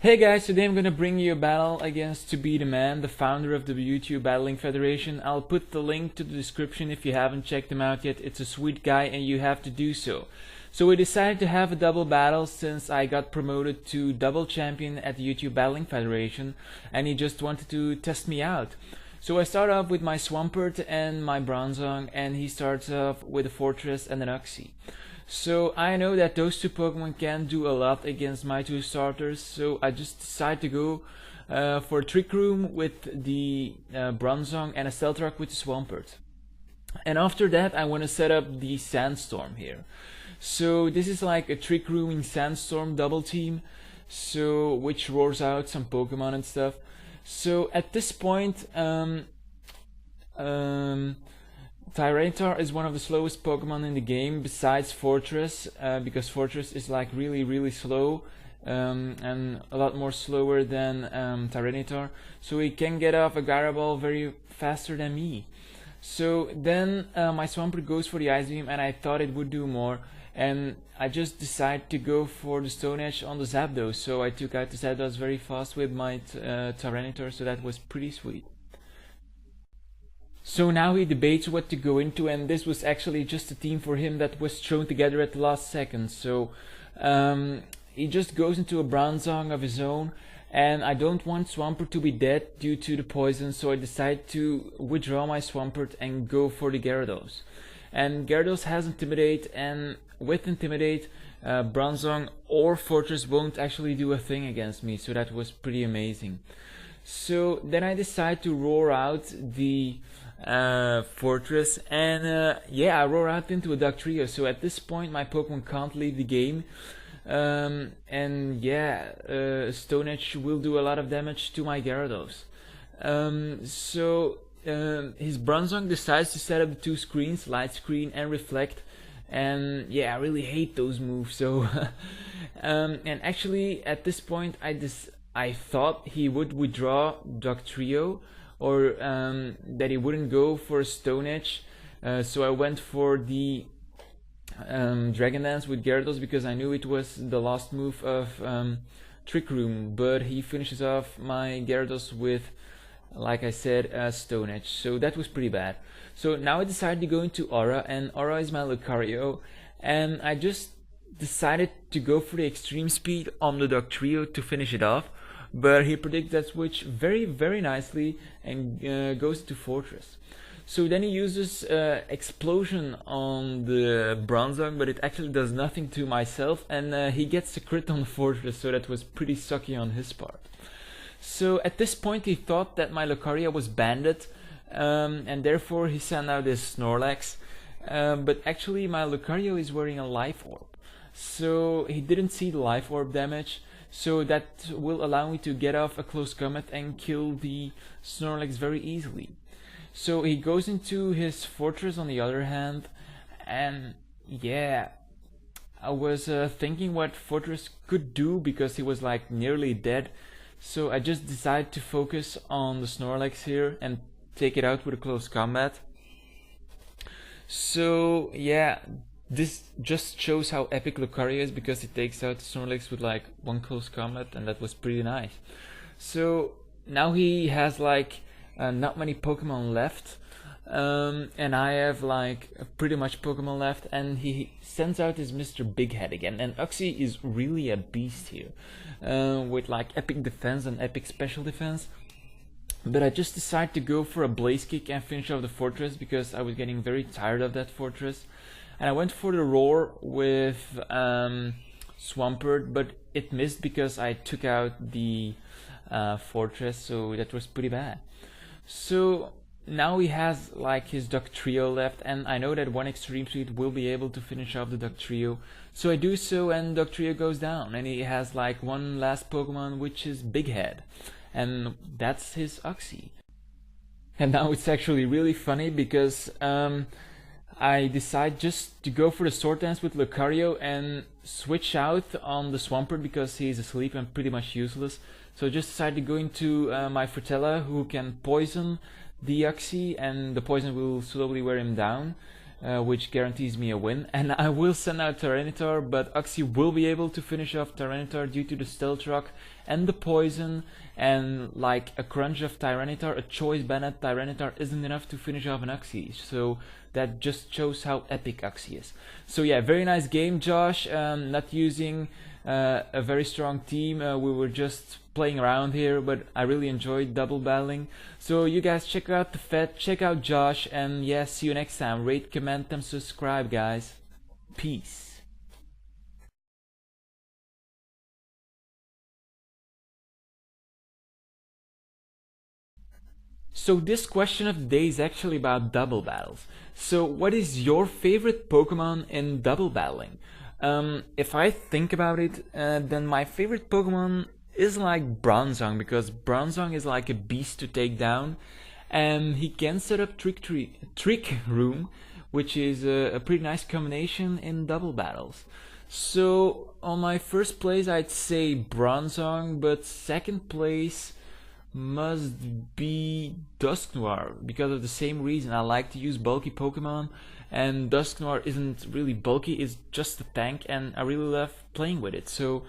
Hey guys, today I'm gonna bring you a battle against 2betheman, the founder of the YouTube Battling Federation. I'll put the link to the description if you haven't checked him out yet. It's a sweet guy and you have to do so. So we decided to have a double battle since I got promoted to double champion at the YouTube Battling Federation and he just wanted to test me out. So I start off with my Swampert and my Bronzong and he starts off with a Fortress and an Uxie. So I know that those two Pokemon can do a lot against my two starters, so I just decided to go for a Trick Room with the Bronzong and a Stealth Rock with the Swampert. And after that I want to set up the Sandstorm here. So this is like a Trick Rooming Sandstorm double team, so which roars out some Pokemon and stuff. So at this point Tyranitar is one of the slowest Pokemon in the game besides Fortress, because Fortress is like really slow and a lot more slower than Tyranitar, so he can get off a Gyro Ball very faster than me. So then my Swampert goes for the Ice Beam and I thought it would do more, and I just decided to go for the Stone Edge on the Zapdos, so I took out the Zapdos very fast with my Tyranitar, so that was pretty sweet. So now he debates what to go into, and this was actually just a team for him that was thrown together at the last second. So he just goes into a Bronzong of his own, and I don't want Swampert to be dead due to the poison, so I decide to withdraw my Swampert and go for the Gyarados. And Gyarados has Intimidate, and with Intimidate, Bronzong or Fortress won't actually do a thing against me, so that was pretty amazing. So then I decide to roar out the Fortress, and yeah, I roar out into a Dugtrio. So at this point my Pokemon can't leave the game, and yeah, Stone Edge will do a lot of damage to my Gyarados. So his Bronzong decides to set up the two screens, Light Screen and Reflect, and yeah, I really hate those moves. So and actually at this point I thought he would withdraw Dugtrio, or that he wouldn't go for a Stone Edge, so I went for the Dragon Dance with Gyarados because I knew it was the last move of Trick Room, but he finishes off my Gyarados with, like I said, a Stone Edge, so that was pretty bad. So now I decided to go into Aura, and Aura is my Lucario, and I just decided to go for the Extreme Speed on the Dugtrio to finish it off, but he predicts that switch very nicely and goes to Fortress. So then he uses Explosion on the Bronzong, but it actually does nothing to myself, and he gets a crit on the Fortress, so that was pretty sucky on his part. So at this point he thought that my Lucario was banded, and therefore he sent out this Snorlax, but actually my Lucario is wearing a Life Orb, so he didn't see the Life Orb damage. So that will allow me to get off a close combat and kill the Snorlax very easily. So he goes into his Fortress on the other hand, and yeah, I was thinking what Fortress could do because he was like nearly dead. So I just decided to focus on the Snorlax here and take it out with a close combat. So yeah, this just shows how epic Lucario is because it takes out Snorlax with like one close combat, and that was pretty nice. So now he has like not many Pokemon left, and I have like pretty much Pokemon left, and he sends out his Mr. Big Head again, and Uxie is really a beast here, with like epic defense and epic special defense. But I just decided to go for a Blaze Kick and finish off the Fortress because I was getting very tired of that Fortress. And I went for the Roar with Swampert, but it missed because I took out the Fortress, so that was pretty bad. So now he has like his Dugtrio left, and I know that one Extreme Speed will be able to finish off the Dugtrio. So I do so, and Dugtrio goes down, and he has like one last Pokemon, which is Big Head, and that's his Uxie. And now it's actually really funny because I decide just to go for the Sword Dance with Lucario and switch out on the Swampert because he's asleep and pretty much useless. So I just decided to go into my Frutella, who can poison the Uxie, and the poison will slowly wear him down. which guarantees me a win, and I will send out Tyranitar, but Uxie will be able to finish off Tyranitar due to the Stealth Rock and the Poison, and like a crunch of Tyranitar, a Choice Banned Tyranitar isn't enough to finish off an Uxie, so that just shows how epic Uxie is. So yeah, very nice game, Josh. Not using a very strong team, we were just playing around here, but I really enjoyed double battling. So you guys check out the Fed, check out Josh, and yeah, see you next time. Rate, comment, and subscribe, guys. Peace. So this question of the day is actually about double battles. So what is your favorite Pokemon in double battling? If I think about it, then my favorite Pokemon is like Bronzong, because Bronzong is like a beast to take down, and he can set up Trick Room, which is a pretty nice combination in double battles. So on my first place I'd say Bronzong, but second place must be Dusknoir, because of the same reason. I like to use bulky Pokemon, and Dusknoir isn't really bulky, it's just a tank, and I really love playing with it. So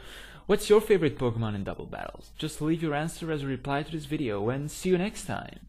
what's your favorite Pokemon in double battles? Just leave your answer as a reply to this video, and see you next time.